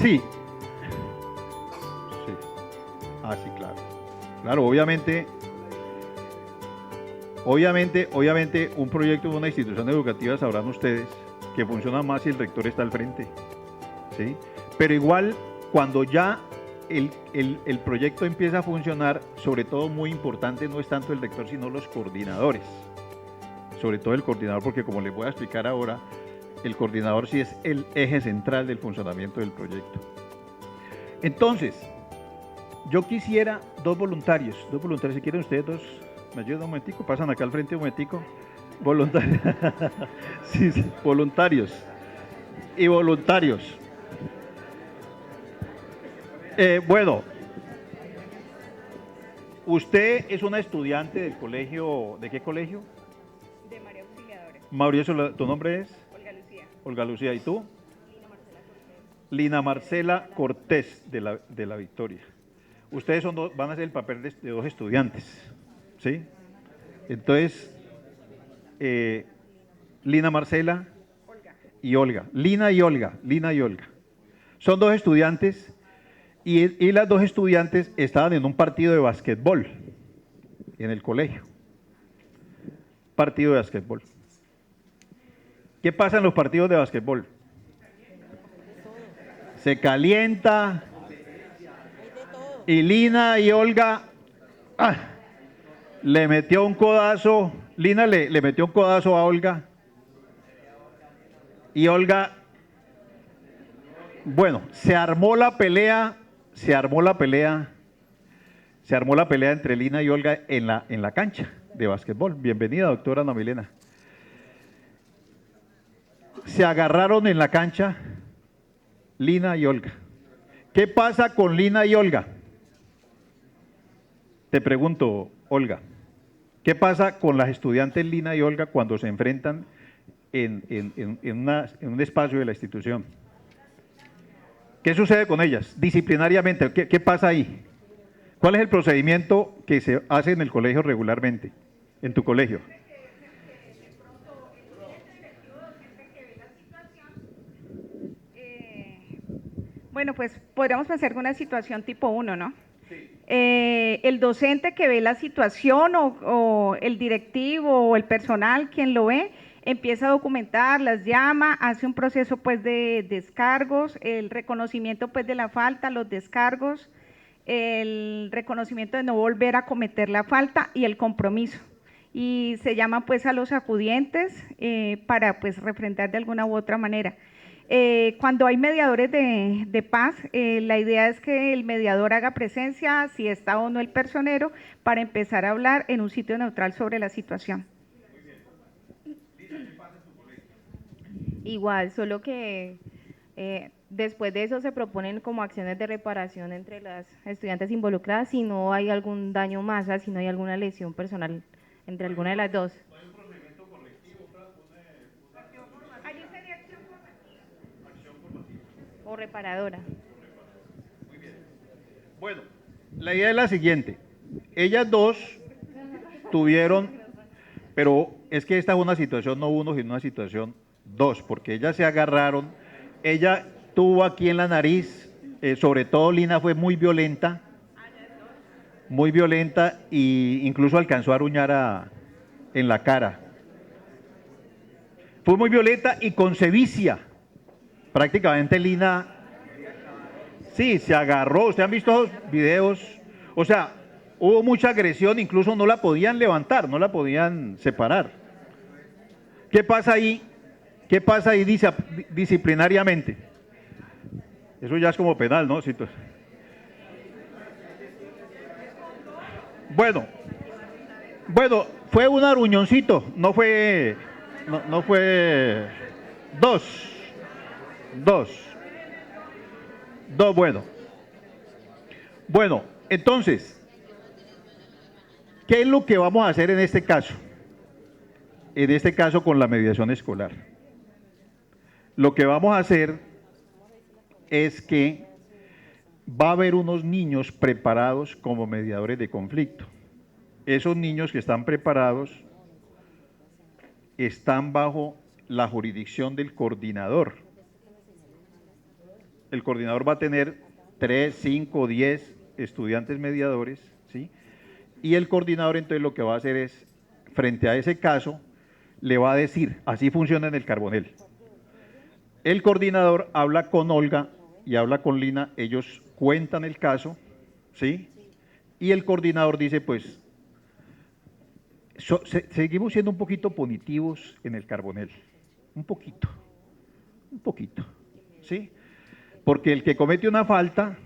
Sí, sí. Ah, sí, claro. Claro, obviamente, un proyecto de una institución educativa sabrán ustedes que funciona más si el rector está al frente, ¿sí? Pero igual, cuando ya el proyecto empieza a funcionar, sobre todo muy importante no es tanto el rector, sino los coordinadores. Sobre todo el coordinador, porque como les voy a explicar ahora, el coordinador sí es el eje central del funcionamiento del proyecto. Entonces, yo quisiera dos voluntarios, si quieren ustedes dos, me ayudan un momentico, pasan acá al frente un momentico. Voluntarios, sí, sí, voluntarios y voluntarios. Bueno, usted es una estudiante del colegio, ¿de qué colegio? De María Auxiliadora. Mauricio, ¿tu nombre es? Olga Lucía. Olga Lucía, ¿y tú? Lina Marcela Cortés. Lina Marcela Cortés, de la Victoria. Ustedes son van a hacer el papel de dos estudiantes, ¿sí? Entonces, Lina Marcela Olga. y Olga. Lina y Olga. Son dos estudiantes y las dos estudiantes estaban en un partido de básquetbol en el colegio. Partido de básquetbol. ¿Qué pasa en los partidos de básquetbol? Se calienta y Lina y Olga le metió un codazo. Lina le metió un codazo a Olga y Olga, bueno, se armó la pelea entre Lina y Olga en la cancha de básquetbol. Bienvenida, doctora Ana Milena. Se agarraron en la cancha Lina y Olga. ¿Qué pasa con Lina y Olga? Te pregunto, Olga, ¿qué pasa con las estudiantes Lina y Olga cuando se enfrentan en un espacio de la institución? ¿Qué sucede con ellas disciplinariamente? ¿Qué pasa ahí? ¿Cuál es el procedimiento que se hace en el colegio regularmente? En tu colegio. Bueno, pues podríamos pensar en una situación tipo 1, ¿no? El docente que ve la situación o el directivo o el personal, quien lo ve, empieza a documentar, las llama, hace un proceso pues de descargos, el reconocimiento pues de la falta, los descargos, el reconocimiento de no volver a cometer la falta y el compromiso. Y se llama pues a los acudientes para pues refrendar de alguna u otra manera. Cuando hay mediadores de paz, la idea es que el mediador haga presencia, si está o no el personero, para empezar a hablar en un sitio neutral sobre la situación. Igual, solo que después de eso se proponen como acciones de reparación entre las estudiantes involucradas si no hay algún daño más, si no hay alguna lesión personal entre alguna de las dos. O reparadora. Bueno, la idea es la siguiente. Ellas dos tuvieron, pero es que esta es una situación no uno, sino una situación dos, porque ellas se agarraron. Ella tuvo aquí en la nariz, sobre todo Lina fue muy violenta e incluso alcanzó a aruñar en la cara. Fue muy violenta y con sevicia. Prácticamente Lina, sí, se agarró. ¿Ustedes han visto esos videos? O sea, hubo mucha agresión, incluso no la podían levantar, no la podían separar. ¿Qué pasa ahí? ¿Qué pasa ahí disciplinariamente? Eso ya es como penal, ¿no? Bueno, fue un aruñoncito, no fue dos, dos, bueno. Bueno, entonces, ¿qué es lo que vamos a hacer en este caso? En este caso con la mediación escolar. Lo que vamos a hacer es que va a haber unos niños preparados como mediadores de conflicto. Esos niños que están preparados están bajo la jurisdicción del coordinador. el coordinador va a tener 3, 5, 10 estudiantes mediadores, ¿sí? Y el coordinador entonces lo que va a hacer es, frente a ese caso, le va a decir, así funciona en el Carbonell. El coordinador habla con Olga y habla con Lina, ellos cuentan el caso, ¿sí? Y el coordinador dice, pues, seguimos siendo un poquito punitivos en el Carbonell, un poquito, ¿sí? Porque el que comete una falta,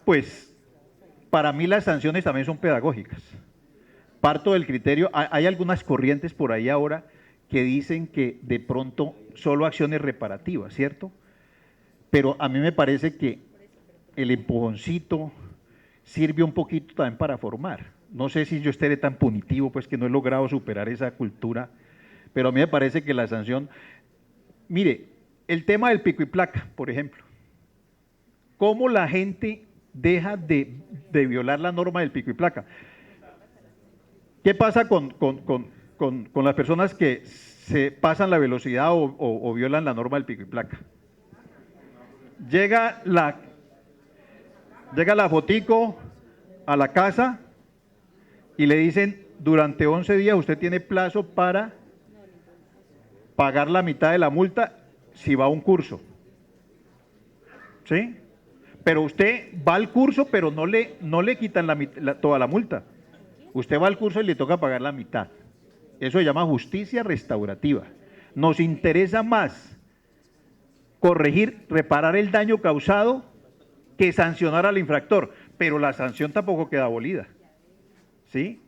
pues, para mí las sanciones también son pedagógicas. Parto del criterio, hay algunas corrientes por ahí ahora que dicen que de pronto solo acciones reparativas, ¿cierto? Pero a mí me parece que el empujoncito sirve un poquito también para formar. No sé si yo estaré tan punitivo, pues que no he logrado superar esa cultura, pero a mí me parece que la sanción… Mire, el tema del pico y placa, por ejemplo. ¿Cómo la gente deja de violar la norma del pico y placa? ¿Qué pasa con las personas que se pasan la velocidad o violan la norma del pico y placa? Llega la fotico a la casa y le dicen, durante 11 días usted tiene plazo para pagar la mitad de la multa si va a un curso. ¿Sí? Pero usted va al curso, pero no le quitan toda la multa. Usted va al curso y le toca pagar la mitad. Eso se llama justicia restaurativa. Nos interesa más corregir, reparar el daño causado que sancionar al infractor, pero la sanción tampoco queda abolida. ¿Sí?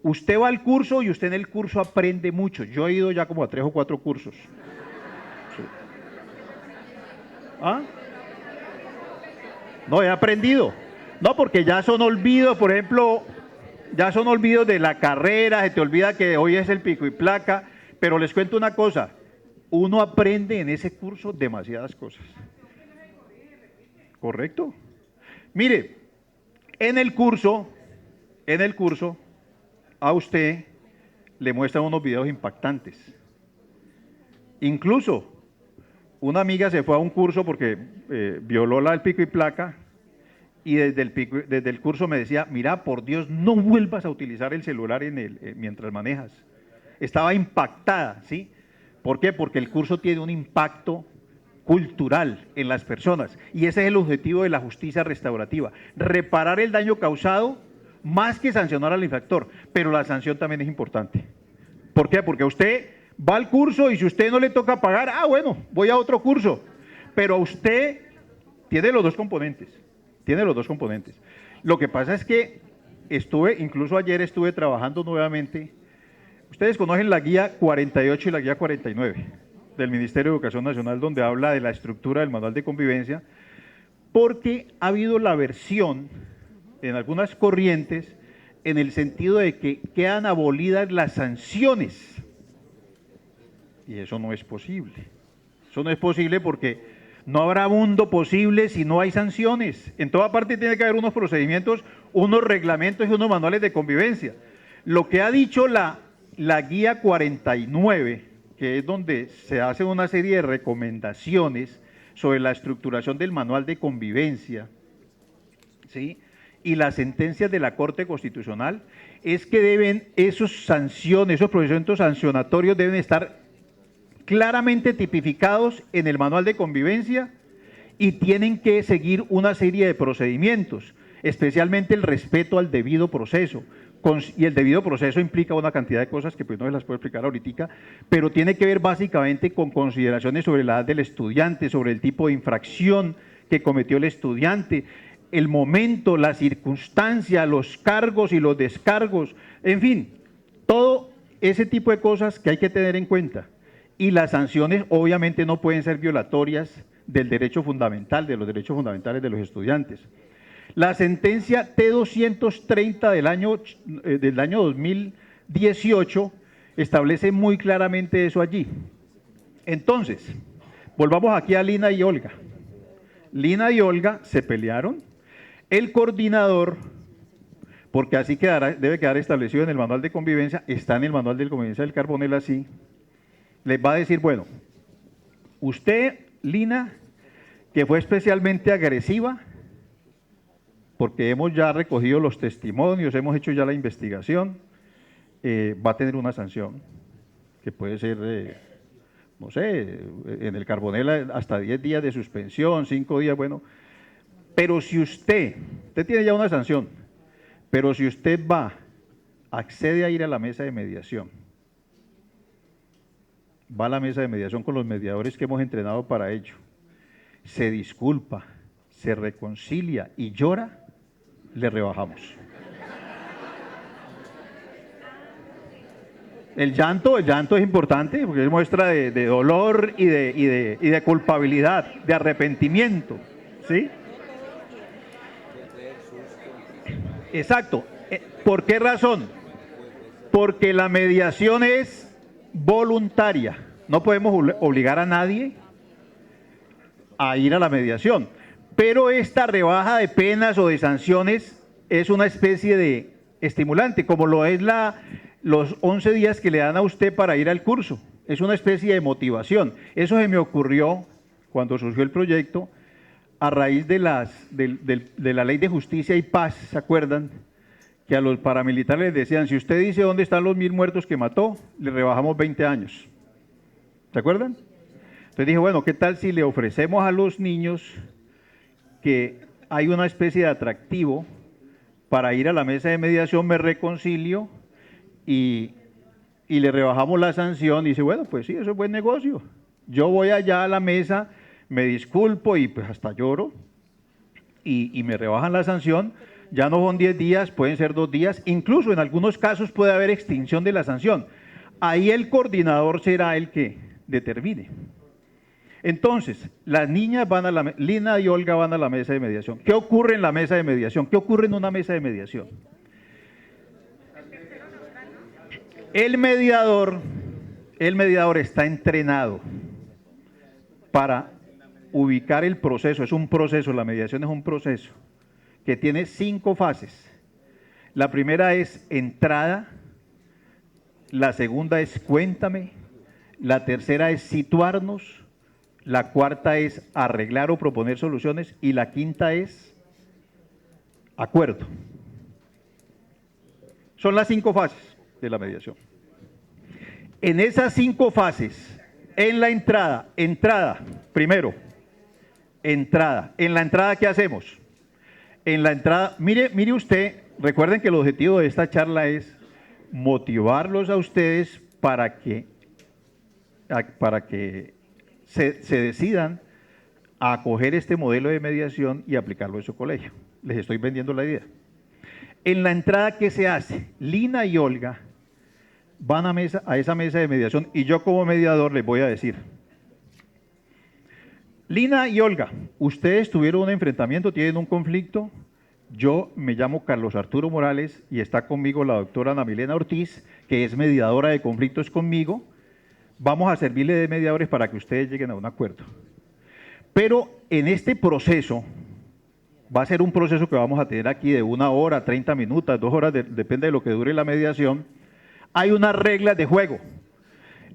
Usted va al curso y usted en el curso aprende mucho. Yo he ido ya como a 3 o 4 cursos. Sí. ¿Ah? No, he aprendido. No, porque ya son olvidos, por ejemplo, ya son olvidos de la carrera, se te olvida que hoy es el pico y placa, pero les cuento una cosa, uno aprende en ese curso demasiadas cosas. ¿Correcto? Mire, en el curso, a usted le muestran unos videos impactantes. Incluso, una amiga se fue a un curso porque violó el pico y placa y desde el curso me decía, mira, por Dios, no vuelvas a utilizar el celular mientras manejas. Estaba impactada, ¿sí? ¿Por qué? Porque el curso tiene un impacto cultural en las personas y ese es el objetivo de la justicia restaurativa, reparar el daño causado más que sancionar al infractor, pero la sanción también es importante. ¿Por qué? Porque usted va al curso y si usted no le toca pagar, bueno, voy a otro curso, pero usted tiene los dos componentes. Lo que pasa es que incluso ayer estuve trabajando nuevamente, ustedes conocen la guía 48 y la guía 49 del Ministerio de Educación Nacional, donde habla de la estructura del manual de convivencia, porque ha habido la versión en algunas corrientes en el sentido de que quedan abolidas las sanciones. Y eso no es posible. Eso no es posible porque no habrá mundo posible si no hay sanciones. En toda parte tiene que haber unos procedimientos, unos reglamentos y unos manuales de convivencia. Lo que ha dicho la guía 49, que es donde se hace una serie de recomendaciones sobre la estructuración del manual de convivencia, ¿sí? Y las sentencias de la Corte Constitucional, es que esos procedimientos sancionatorios deben estar claramente tipificados en el manual de convivencia y tienen que seguir una serie de procedimientos, especialmente el respeto al debido proceso. Y el debido proceso implica una cantidad de cosas que pues no se las puedo explicar ahorita, pero tiene que ver básicamente con consideraciones sobre la edad del estudiante, sobre el tipo de infracción que cometió el estudiante, el momento, la circunstancia, los cargos y los descargos, en fin, todo ese tipo de cosas que hay que tener en cuenta. Y las sanciones obviamente no pueden ser violatorias del derecho fundamental, de los derechos fundamentales de los estudiantes. La sentencia T230 del año 2018 establece muy claramente eso allí. Entonces, volvamos aquí a Lina y Olga. Lina y Olga se pelearon. El coordinador, porque así debe quedar establecido en el manual de convivencia, está en el manual de convivencia del Carbonell así, les va a decir, bueno, usted, Lina, que fue especialmente agresiva, porque hemos ya recogido los testimonios, hemos hecho ya la investigación, va a tener una sanción, que puede ser, no sé, en el Carbonell hasta 10 días de suspensión, 5 días, bueno. Pero si usted tiene ya una sanción, pero si usted accede a ir a la mesa de mediación, va a la mesa de mediación con los mediadores que hemos entrenado para ello, se disculpa, se reconcilia y llora, le rebajamos. El llanto es importante porque es muestra de dolor y de culpabilidad, de arrepentimiento, ¿sí? Exacto. ¿Por qué razón? Porque la mediación es voluntaria. No podemos obligar a nadie a ir a la mediación. Pero esta rebaja de penas o de sanciones es una especie de estimulante, como lo es los 11 días que le dan a usted para ir al curso. Es una especie de motivación. Eso se me ocurrió cuando surgió el proyecto a raíz de la Ley de Justicia y Paz, ¿se acuerdan? Que a los paramilitares les decían, si usted dice dónde están los 1000 muertos que mató, le rebajamos 20 años. ¿Se acuerdan? Entonces dije, bueno, ¿qué tal si le ofrecemos a los niños que hay una especie de atractivo para ir a la mesa de mediación, me reconcilio y le rebajamos la sanción? Y dice, bueno, pues sí, eso es buen negocio. Yo voy allá a la mesa, me disculpo y pues hasta lloro y me rebajan la sanción. Ya no son 10 días, pueden ser 2 días, incluso en algunos casos puede haber extinción de la sanción. Ahí el coordinador será el que determine. Entonces, las niñas Lina y Olga van a la mesa de mediación. ¿Qué ocurre en la mesa de mediación? ¿Qué ocurre en una mesa de mediación? El mediador está entrenado para ubicar el proceso. Es un proceso, la mediación es un proceso que tiene 5 fases. La primera es entrada, la segunda es cuéntame, la tercera es situarnos, la cuarta es arreglar o proponer soluciones y la quinta es acuerdo. Son las 5 fases de la mediación. En esas 5 fases, en la entrada, primero, entrada. En la entrada, ¿qué hacemos? En la entrada, mire usted, recuerden que el objetivo de esta charla es motivarlos a ustedes para que se decidan a acoger este modelo de mediación y aplicarlo en su colegio. Les estoy vendiendo la idea. En la entrada, ¿qué se hace? Lina y Olga van a esa mesa de mediación y yo como mediador les voy a decir, Lina y Olga, ustedes tuvieron un enfrentamiento, tienen un conflicto. Yo me llamo Carlos Arturo Morales y está conmigo la doctora Ana Milena Ortiz, que es mediadora de conflictos conmigo. Vamos a servirle de mediadores para que ustedes lleguen a un acuerdo. Pero en este proceso, va a ser un proceso que vamos a tener aquí de 1 hora, 30 minutos, 2 horas, depende de lo que dure la mediación. Hay unas reglas de juego.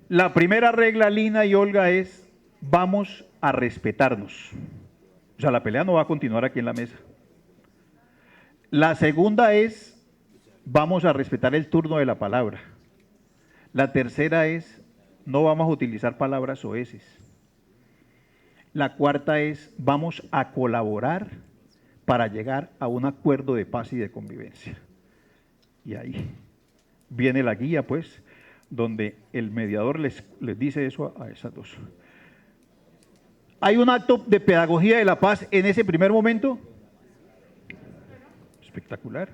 La primera regla, Lina y Olga, es vamos a respetarnos. O sea, la pelea no va a continuar aquí en la mesa. La segunda es vamos a respetar el turno de la palabra. La tercera es no vamos a utilizar palabras soeces. La cuarta es vamos a colaborar para llegar a un acuerdo de paz y de convivencia. Y ahí viene la guía, pues, donde el mediador les dice eso a esas dos. ¿Hay un acto de pedagogía de la paz en ese primer momento? Espectacular.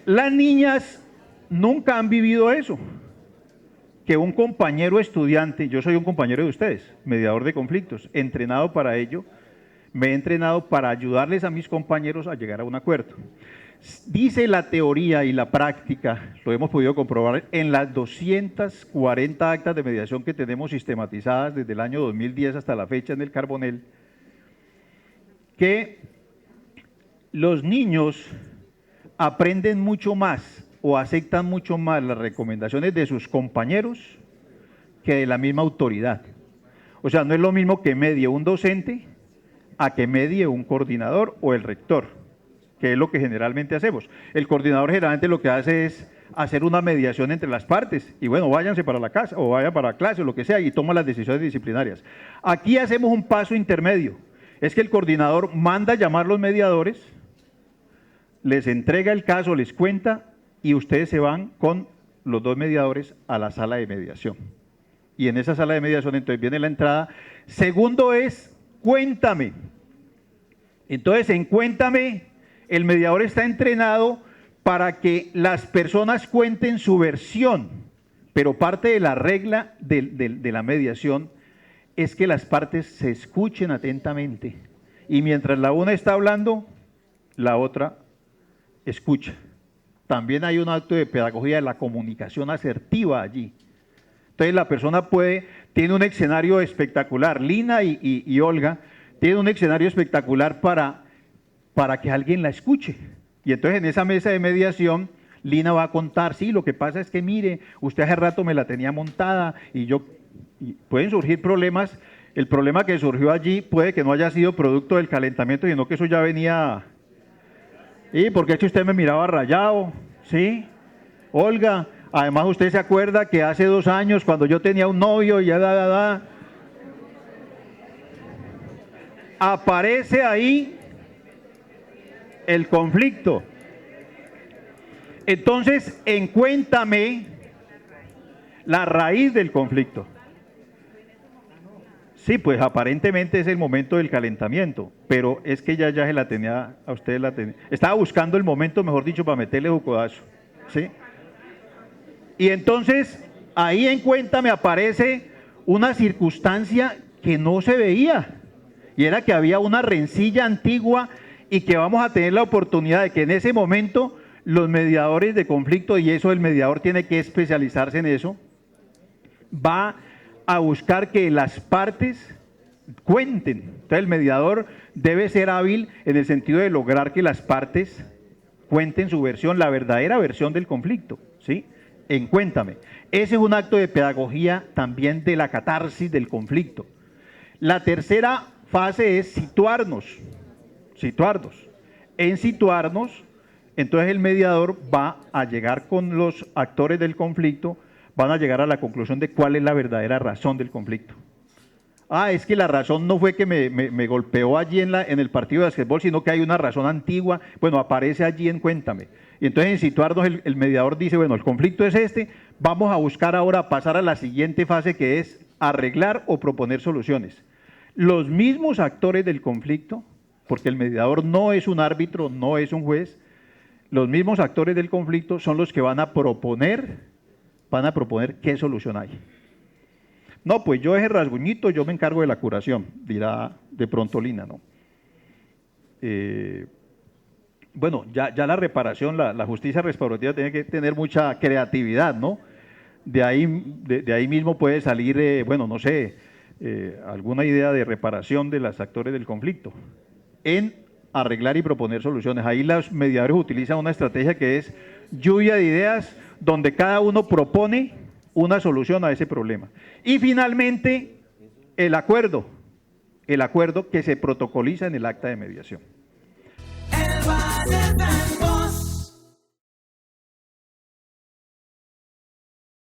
Las niñas nunca han vivido eso. Que un compañero estudiante, yo soy un compañero de ustedes, mediador de conflictos, entrenado para ello, me he entrenado para ayudarles a mis compañeros a llegar a un acuerdo. Dice la teoría y la práctica, lo hemos podido comprobar en las 240 actas de mediación que tenemos sistematizadas desde el año 2010 hasta la fecha en el Carbonell, que los niños aprenden mucho más o aceptan mucho más las recomendaciones de sus compañeros que de la misma autoridad. O sea, no es lo mismo que medie un docente a que medie un coordinador o el rector, que es lo que generalmente hacemos. El coordinador generalmente lo que hace es hacer una mediación entre las partes y bueno, váyanse para la casa o vayan para la clase o lo que sea y toma las decisiones disciplinarias. Aquí hacemos un paso intermedio, es que el coordinador manda llamar los mediadores, les entrega el caso, les cuenta y ustedes se van con los dos mediadores a la sala de mediación. Y en esa sala de mediación entonces viene la entrada. Segundo es, cuéntame. Entonces en cuéntame, el mediador está entrenado para que las personas cuenten su versión, pero parte de la regla de la mediación es que las partes se escuchen atentamente y mientras la una está hablando, la otra escucha. También hay un acto de pedagogía de la comunicación asertiva allí. Entonces la persona tiene un escenario espectacular, Lina y Olga, tienen un escenario espectacular para que alguien la escuche. Y entonces en esa mesa de mediación, Lina va a contar, sí, lo que pasa es que mire, usted hace rato me la tenía montada y pueden surgir problemas. El problema que surgió allí puede que no haya sido producto del calentamiento, sino que eso ya venía. ¿Y porque es que usted me miraba rayado? ¿Sí? Olga, además usted se acuerda que hace 2 años cuando yo tenía un novio y ya aparece ahí el conflicto. Entonces, encuéntame la raíz del conflicto. Sí, pues aparentemente es el momento del calentamiento, pero es que ya se la tenía, a usted la tenía. Estaba buscando el momento, mejor dicho, para meterle jucodazo, ¿sí? Y entonces, ahí en Cuéntame aparece una circunstancia que no se veía, y era que había una rencilla antigua y que vamos a tener la oportunidad de que en ese momento los mediadores de conflicto, y eso el mediador tiene que especializarse en eso, va a buscar que las partes cuenten. Entonces el mediador debe ser hábil en el sentido de lograr que las partes cuenten su versión, la verdadera versión del conflicto, ¿sí? En Cuéntame. Ese es un acto de pedagogía también de la catarsis del conflicto. La tercera fase es situarnos. En situarnos, entonces el mediador va a llegar con los actores del conflicto, van a llegar a la conclusión de cuál es la verdadera razón del conflicto. Es que la razón no fue que me golpeó allí en el partido de básquetbol, sino que hay una razón antigua. Bueno, aparece allí en Cuéntame. Y entonces en situarnos el mediador dice, bueno, el conflicto es este, vamos a buscar ahora pasar a la siguiente fase que es arreglar o proponer soluciones. Los mismos actores del conflicto, porque el mediador no es un árbitro, no es un juez, los mismos actores del conflicto son los que van a proponer qué solución hay. No, pues yo ese rasguñito, yo me encargo de la curación, dirá de pronto Lina, ¿no? Bueno, ya la reparación, la justicia restaurativa tiene que tener mucha creatividad, ¿no? De ahí mismo puede salir, bueno, no sé, alguna idea de reparación de los actores del conflicto, en arreglar y proponer soluciones. Ahí los mediadores utilizan una estrategia que es lluvia de ideas, donde cada uno propone una solución a ese problema. Y finalmente, el acuerdo que se protocoliza en el acta de mediación.